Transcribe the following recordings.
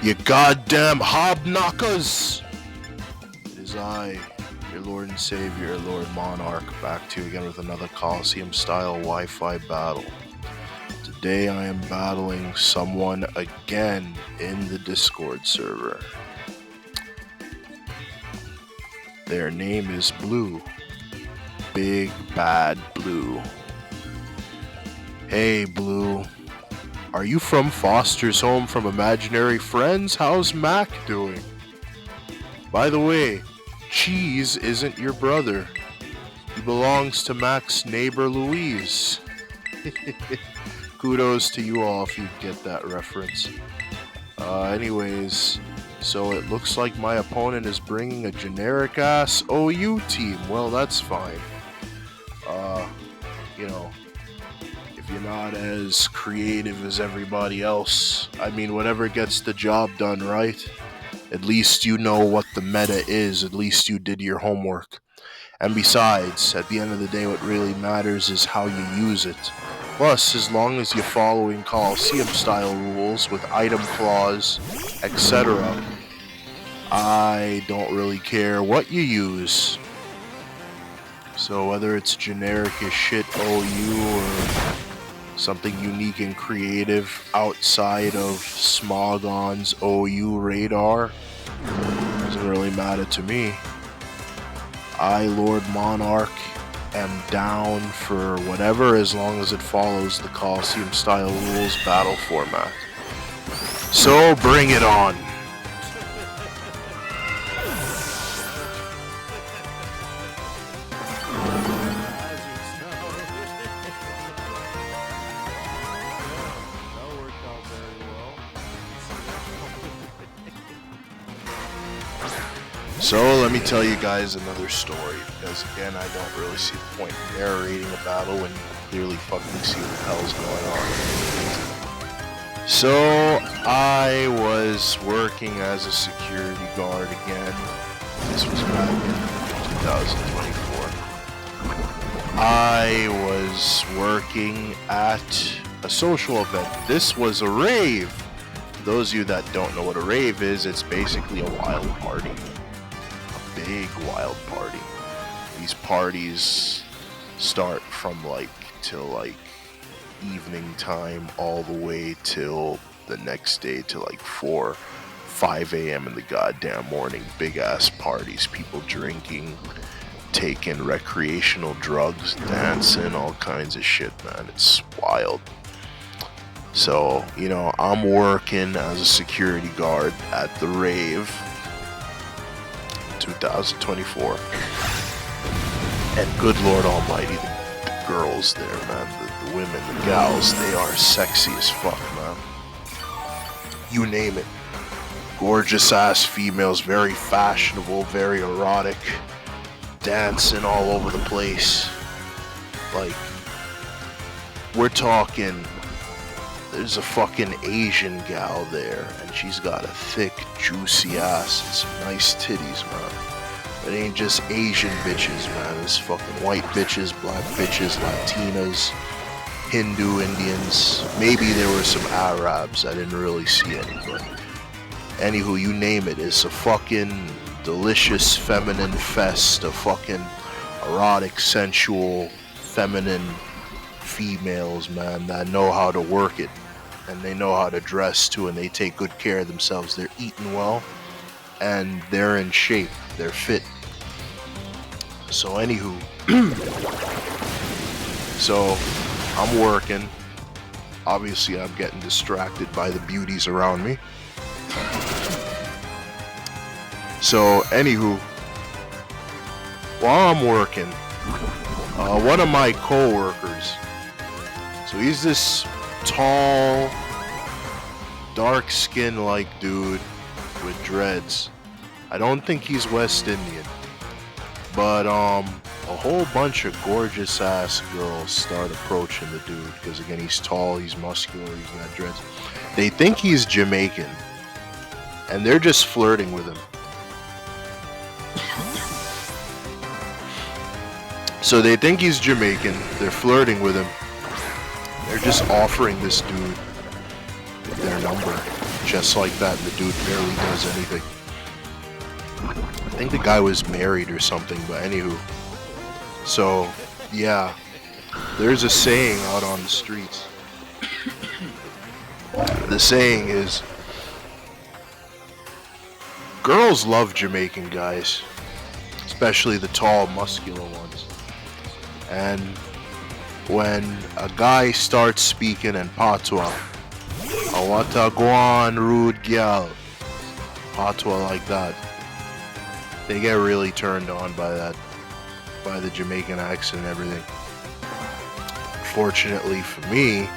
You goddamn hobknockers! It is I, your Lord and Savior, Lord Monarch, back to you again with another Coliseum-style Wi-Fi battle. Today I am battling someone again in the Discord server. Their name is Blue. Big Bad Blue. Hey Blue. Are you from Foster's Home from Imaginary Friends? How's Mac doing? By the way, Cheese isn't your brother. He belongs to Mac's neighbor Louise. Kudos to you all if you get that reference. Anyways, so it looks like my opponent is bringing a generic-ass OU team. Well, that's fine. If you're not as creative as everybody else, I mean, whatever gets the job done, right? At least you know what the meta is. At least you did your homework. And besides, at the end of the day, what really matters is how you use it. Plus, as long as you're following Coliseum-style rules with item flaws, etc., I don't really care what you use. So whether it's generic as shit OU or something unique and creative outside of Smogon's OU radar, doesn't really matter to me. I, Lord Monarch, am down for whatever as long as it follows the Coliseum-style rules battle format. So bring it on! So let me tell you guys another story, because again, I don't really see the point in narrating a battle when you clearly fucking see what the hell's going on. So I was working as a security guard again. This was back in 2024. I was working at a social event. This was a rave. For those of you that don't know what a rave is, it's basically a wild party. Big wild party. These parties start from till evening time all the way till the next day till 5 a.m. in the goddamn morning. Big ass parties, people drinking, taking recreational drugs, dancing, all kinds of shit, man. It's wild. So, I'm working as a security guard at the rave 2024, and good Lord Almighty, the girls there, man, the women, the gals, they are sexy as fuck, man. You name it. Gorgeous ass females, very fashionable, very erotic, dancing all over the place. We're talking, there's a fucking Asian gal there, and she's got a thick, juicy ass and some nice titties, man. It ain't just Asian bitches, man. It's fucking white bitches, black bitches, Latinas, Hindu, Indians. Maybe there were some Arabs. I didn't really see any, but anywho, you name it. It's a fucking delicious feminine fest of fucking erotic, sensual, feminine females, man, that know how to work it. And they know how to dress too, and they take good care of themselves. They're eating well, and they're in shape. They're fit. So anywho, so I'm working. Obviously, I'm getting distracted by the beauties around me. So anywho, while I'm working, one of my co-workers, so he's this tall, dark-skinned like dude with dreads. I don't think he's West Indian, but a whole bunch of gorgeous ass girls start approaching the dude because again, he's tall, he's muscular, he's got dreads. They think he's Jamaican, and they're just flirting with him. So they think he's Jamaican, they're flirting with him. They're just offering this dude their number. just like that, and the dude barely does anything. I think the guy was married or something, but anywho. So, yeah, there's a saying out on the streets. The saying is, girls love Jamaican guys, especially the tall, muscular ones. And when a guy starts speaking in patois, I want to go on, rude gal, patois like that, they get really turned on by that, by the Jamaican accent and everything. Fortunately for me,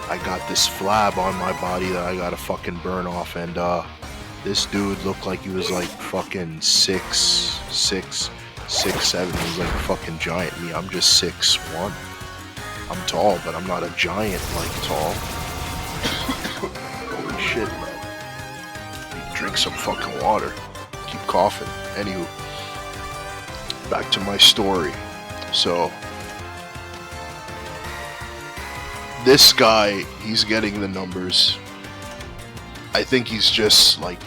I got this flab on my body that I gotta fucking burn off, and this dude looked like he was like fucking 6'7". He was like a fucking giant. Me, I'm just 6'1". I'm tall, but I'm not a giant like tall. Holy shit, man. Need to drink some fucking water. Keep coughing. Anywho, back to my story. So, this guy, he's getting the numbers. I think he's just like,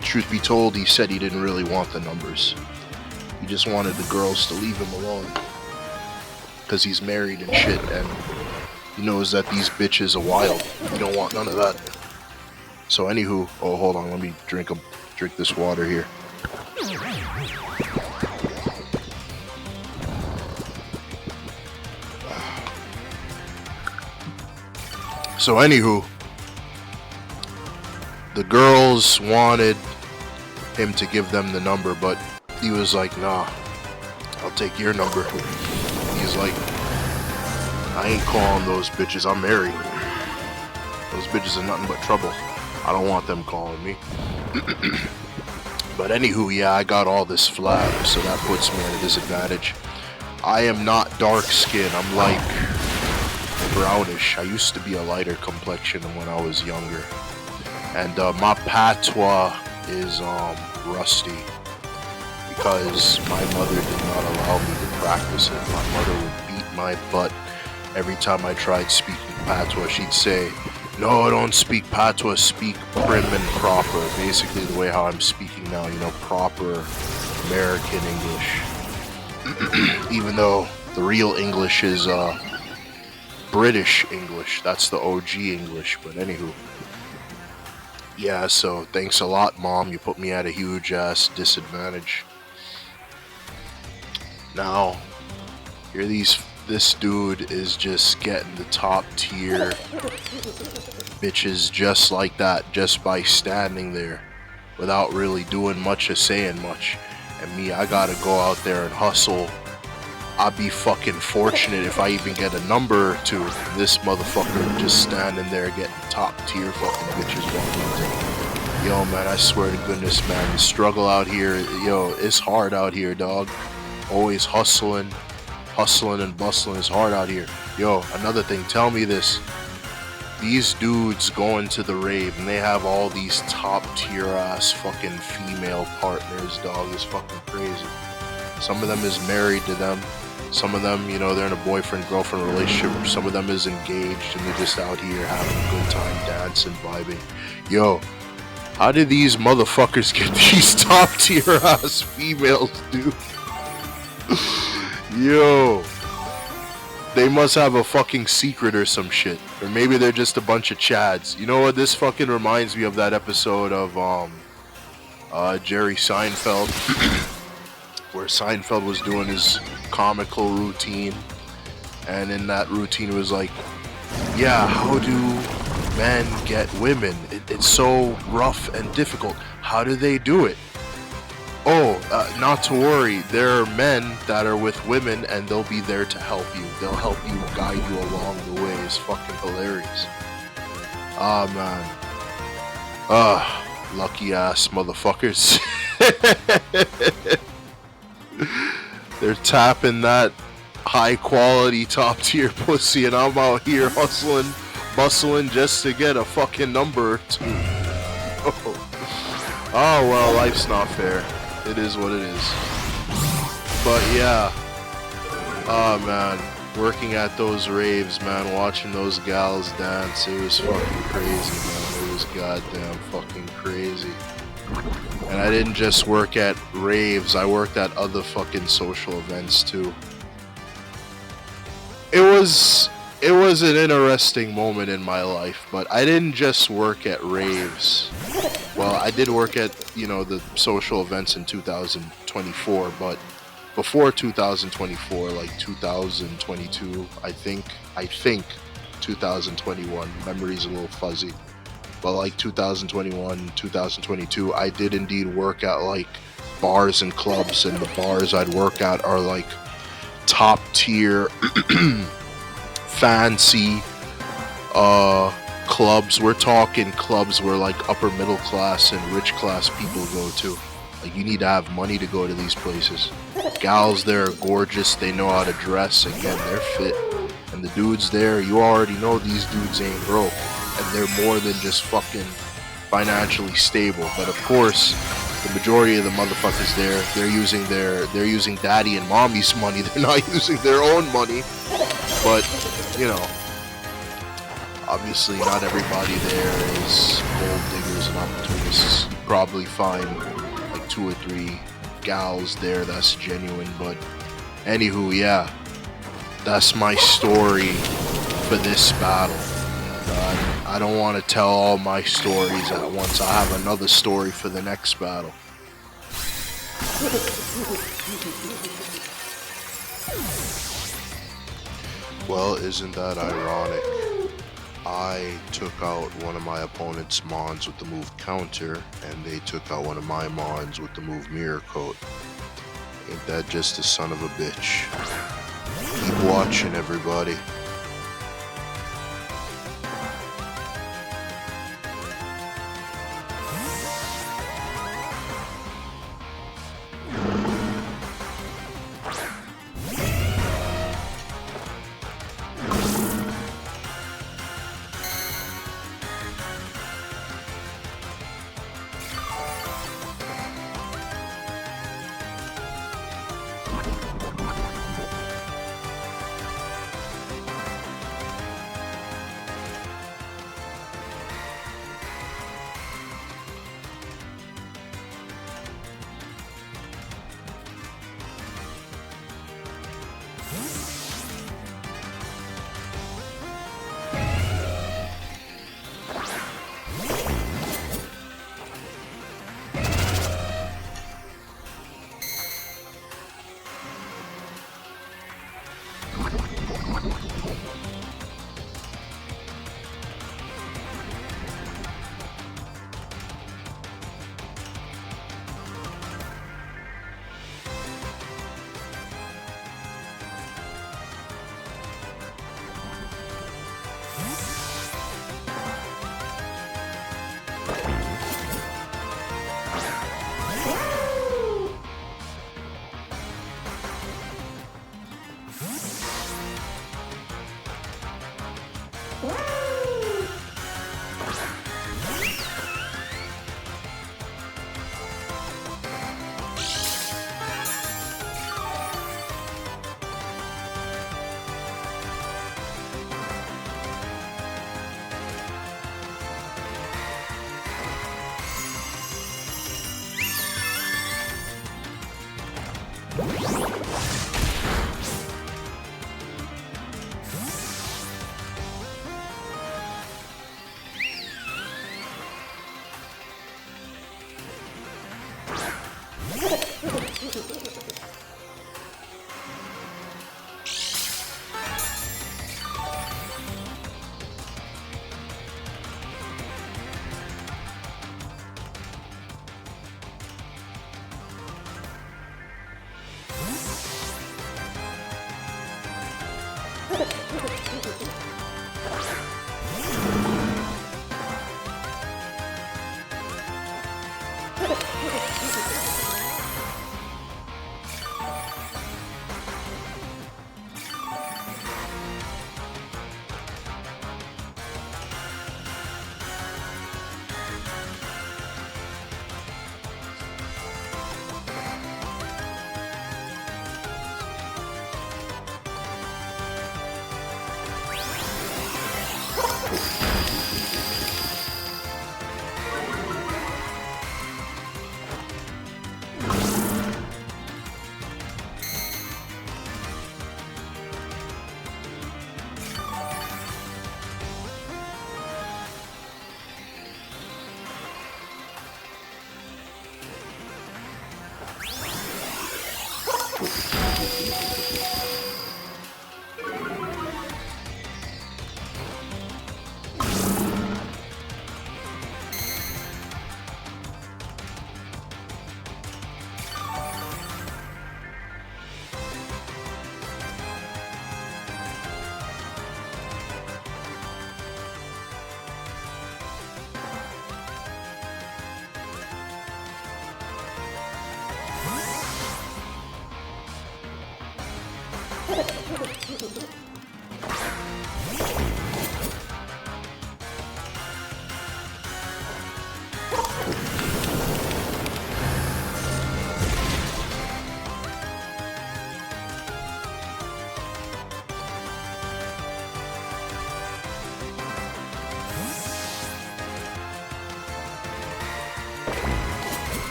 truth be told, he said he didn't really want the numbers. He just wanted the girls to leave him alone. Because he's married and shit, and he knows that these bitches are wild. You don't want none of that. So anywho, oh hold on, let me drink this water here. So anywho, the girls wanted him to give them the number, but he was like, nah, I'll take your number. He's like, I ain't calling those bitches, I'm married. Those bitches are nothing but trouble. I don't want them calling me. But anywho, yeah, I got all this flab, so that puts me at a disadvantage. I am not dark skinned, I'm like brownish. I used to be a lighter complexion when I was younger. And my patois is rusty because my mother did not allow me to practice it. My mother would beat my butt every time I tried speaking patois. She'd say, no, don't speak patois, speak prim and proper. Basically the way how I'm speaking now, you know, proper American English. Even though the real English is British English. That's the OG English, but anywho. Yeah, so thanks a lot, Mom. You put me at a huge ass disadvantage. Now, this dude is just getting the top tier bitches just like that, just by standing there without really doing much or saying much. And me, I gotta go out there and hustle. I'd be fucking fortunate if I even get a number or two. This motherfucker just standing there getting top tier fucking bitches walking. Yo, man, I swear to goodness, man, the struggle out here, yo, it's hard out here, dog. Always hustling and bustling. It's hard out here. Yo, another thing, tell me this. These dudes going to the rave and they have all these top tier ass fucking female partners, dog. It's fucking crazy. Some of them is married to them. Some of them, you know, they're in a boyfriend-girlfriend relationship. Some of them is engaged and they're just out here having a good time, dancing, vibing. Yo, how did these motherfuckers get these top-tier ass females, dude? Yo, they must have a fucking secret or some shit. Or maybe they're just a bunch of chads. You know what? This fucking reminds me of that episode of Jerry Seinfeld. Where Seinfeld was doing his comical routine, and in that routine it was like, yeah, how do men get women? It's so rough and difficult. How do they do it? Oh, not to worry, there are men that are with women and they'll be there to help you. They'll help you, guide you along the way. It's fucking hilarious. Ah, man. Lucky ass motherfuckers. They're tapping that high quality top tier pussy and I'm out here hustling, bustling just to get a fucking number or two. Oh well, life's not fair. It is what it is. But yeah. Oh man, working at those raves, man, watching those gals dance, it was fucking crazy, man. It was goddamn fucking crazy. And I didn't just work at raves, I worked at other fucking social events too. It was an interesting moment in my life, but I didn't just work at raves. Well, I did work at, the social events in 2024, but before 2024, like 2022, I think 2021, memory's a little fuzzy, but like 2021, 2022, I did indeed work at like bars and clubs, and the bars I'd work at are like top tier fancy clubs. We're talking clubs where like upper middle class and rich class people go to. Like, you need to have money to go to these places. Gals there are gorgeous, they know how to dress, again, they're fit. And the dudes there, you already know these dudes ain't broke, and they're more than just fucking financially stable. But of course, the majority of the motherfuckers there, they're using daddy and mommy's money. They're not using their own money. But, obviously not everybody there is gold diggers and opportunists. You probably find like 2 or 3 gals there that's genuine. But anywho, yeah, that's my story for this battle. I don't want to tell all my stories at once. I have another story for the next battle. Well, isn't that ironic? I took out one of my opponent's mons with the move counter, and they took out one of my mons with the move mirror coat. Ain't that just a son of a bitch? Keep watching, everybody.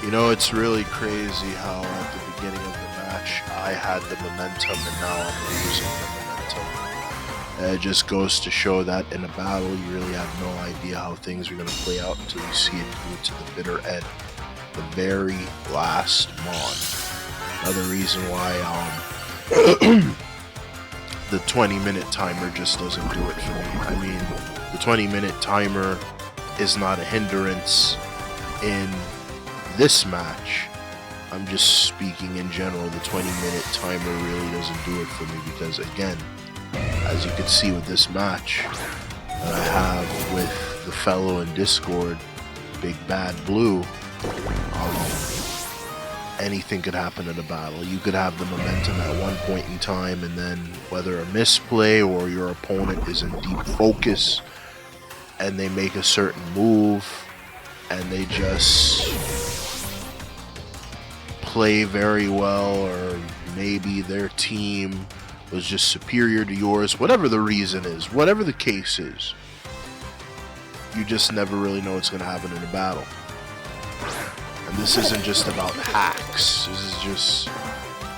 You know, it's really crazy how at the beginning of the match I had the momentum and now I'm losing the momentum. It just goes to show that in a battle you really have no idea how things are going to play out until you see it through to the bitter end. The very last Mon. Another reason why the 20-minute timer just doesn't do it for me. I mean, the 20-minute timer is not a hindrance in this match. I'm just speaking in general. The 20-minute timer really doesn't do it for me because, again, as you can see with this match that I have with the fellow in Discord, Big Bad Blue, anything could happen in a battle. You could have the momentum at one point in time, and then whether a misplay or your opponent is in deep focus and they make a certain move and they just play very well, or maybe their team was just superior to yours, whatever the reason is, whatever the case is, you just never really know what's going to happen in a battle. And this isn't just about hacks. This is just,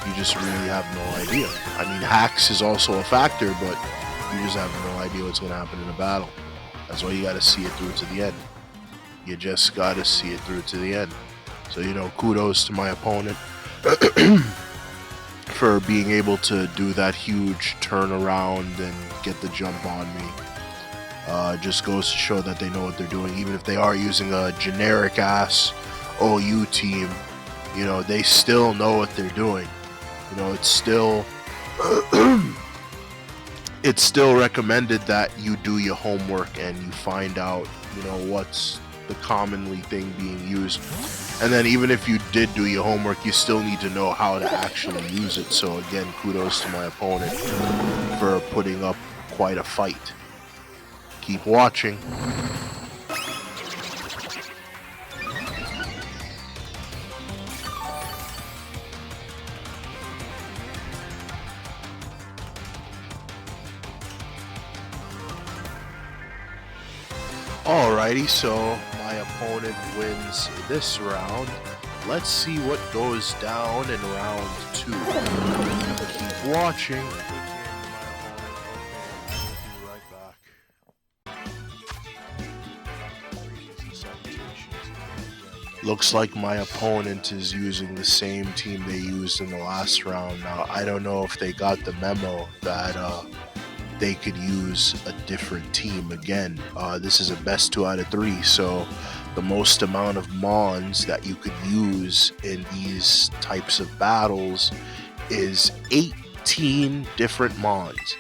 you just really have no idea. I mean, hacks is also a factor, but you just have no idea what's going to happen in a battle. That's why you got to see it through to the end. You just got to see it through to the end. So, you know, kudos to my opponent for being able to do that huge turnaround and get the jump on me. Just goes to show that they know what they're doing. Even if they are using a generic ass OU team, you know, they still know what they're doing. You know, it's still it's still recommended that you do your homework and you find out, you know, what's the commonly thing being used. And then even if you did do your homework, you still need to know how to actually use it. So again, kudos to my opponent for putting up quite a fight. Keep watching. Alrighty, so my opponent wins this round. Let's see what goes down in round 2. Keep watching. Right back. Looks like my opponent is using the same team they used in the last round. Now, I don't know if they got the memo that they could use a different team again. This is a best 2 out of 3, so the most amount of mons that you could use in these types of battles is 18 different mons.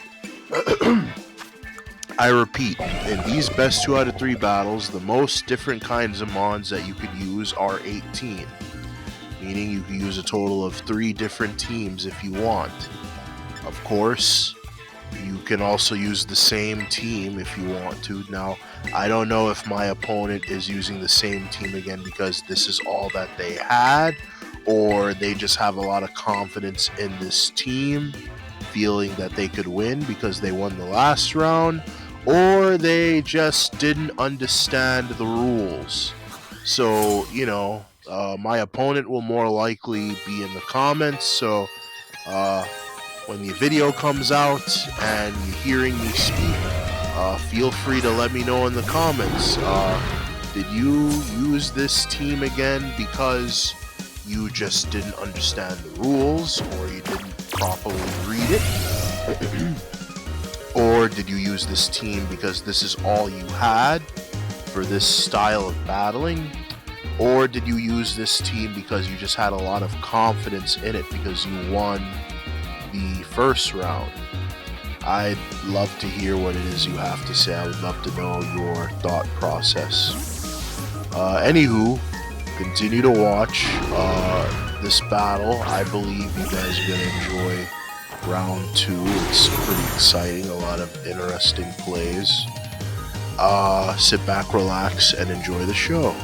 I repeat, in these best 2 out of 3 battles, the most different kinds of mons that you could use are 18, meaning you can use a total of 3 different teams if you want. Of course, you can also use the same team if you want to. Now, I don't know if my opponent is using the same team again because this is all that they had, or they just have a lot of confidence in this team, feeling that they could win because they won the last round, or they just didn't understand the rules. So, my opponent will more likely be in the comments. So, when the video comes out and you're hearing me speak, feel free to let me know in the comments. Did you use this team again because you just didn't understand the rules, or you didn't properly read it? Or did you use this team because this is all you had for this style of battling? Or did you use this team because you just had a lot of confidence in it because you won the first round? I'd love to hear what it is you have to say. I would love to know your thought process. Anywho, continue to watch this battle. I believe you guys are going to enjoy round 2. It's pretty exciting, a lot of interesting plays. Sit back, relax, and enjoy the show.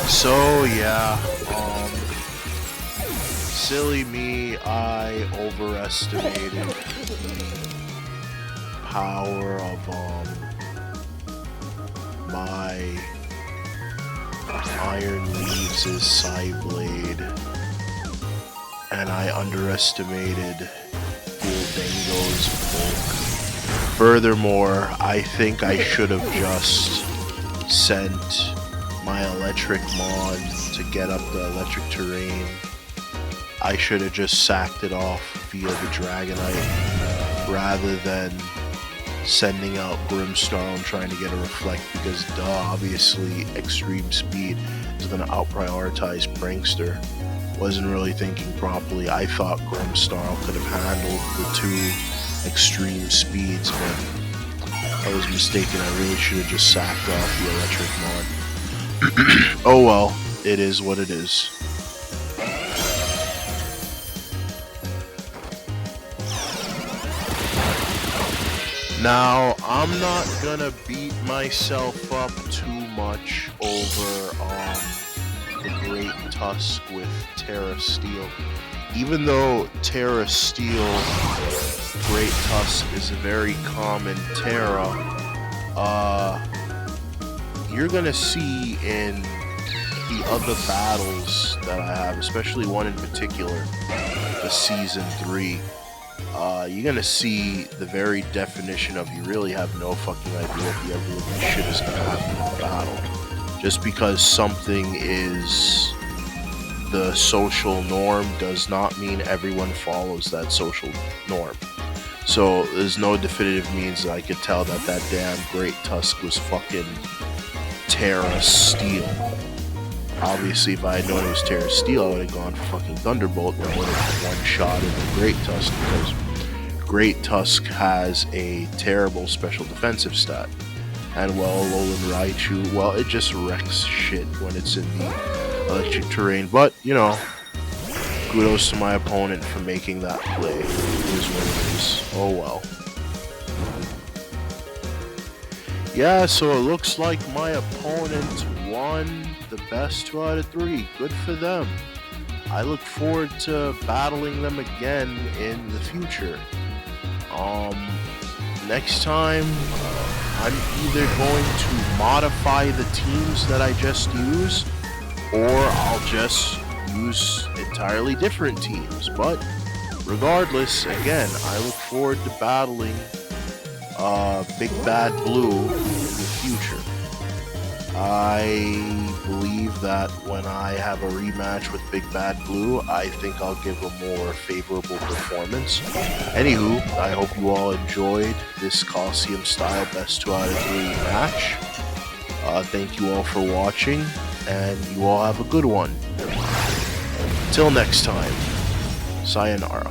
So yeah, silly me, I overestimated power of my Iron Leaves' side blade, and I underestimated Dango's bulk. Furthermore, I think I should have just sent my electric mon to get up the electric terrain. I should have just sacked it off via the Dragonite rather than sending out Grimmsnarl and trying to get a Reflect, because obviously extreme speed is going to out-prioritize Prankster. Wasn't really thinking properly. I thought Grimmsnarl could have handled the two extreme speeds, but I was mistaken. I really should have just sacked off the electric mon. Oh well, it is what it is. Now, I'm not gonna beat myself up too much over the Great Tusk with Terra Steel. Even though Terra Steel Great Tusk is a very common Terra, you're gonna see in the other battles that I have, especially one in particular, the Season 3, you're gonna see the very definition of you really have no fucking idea what the ever shit is gonna happen in the battle. Just because something is the social norm does not mean everyone follows that social norm. So there's no definitive means that I could tell that that damn Great Tusk was fucking Terra Steel. Obviously, if I had known it was Terra Steel, I would have gone for fucking Thunderbolt and would have one-shotted the Great Tusk, because Great Tusk has a terrible special defensive stat. And well, Alolan Raichu, well, it just wrecks shit when it's in the electric terrain. But, you know, kudos to my opponent for making that play. It is what it is. Oh well. Yeah, so it looks like my opponent won the best 2 out of 3. Good for them. I look forward to battling them again in the future. Next time, I'm either going to modify the teams that I just used, or I'll just use entirely different teams. But regardless, again, I look forward to battling Big Bad Blue in the future. I believe that when I have a rematch with Big Bad Blue, I think I'll give a more favorable performance. Anywho, I hope you all enjoyed this Coliseum-style best 2 out of 3 match. Thank you all for watching, and you all have a good one. Till next time, sayonara.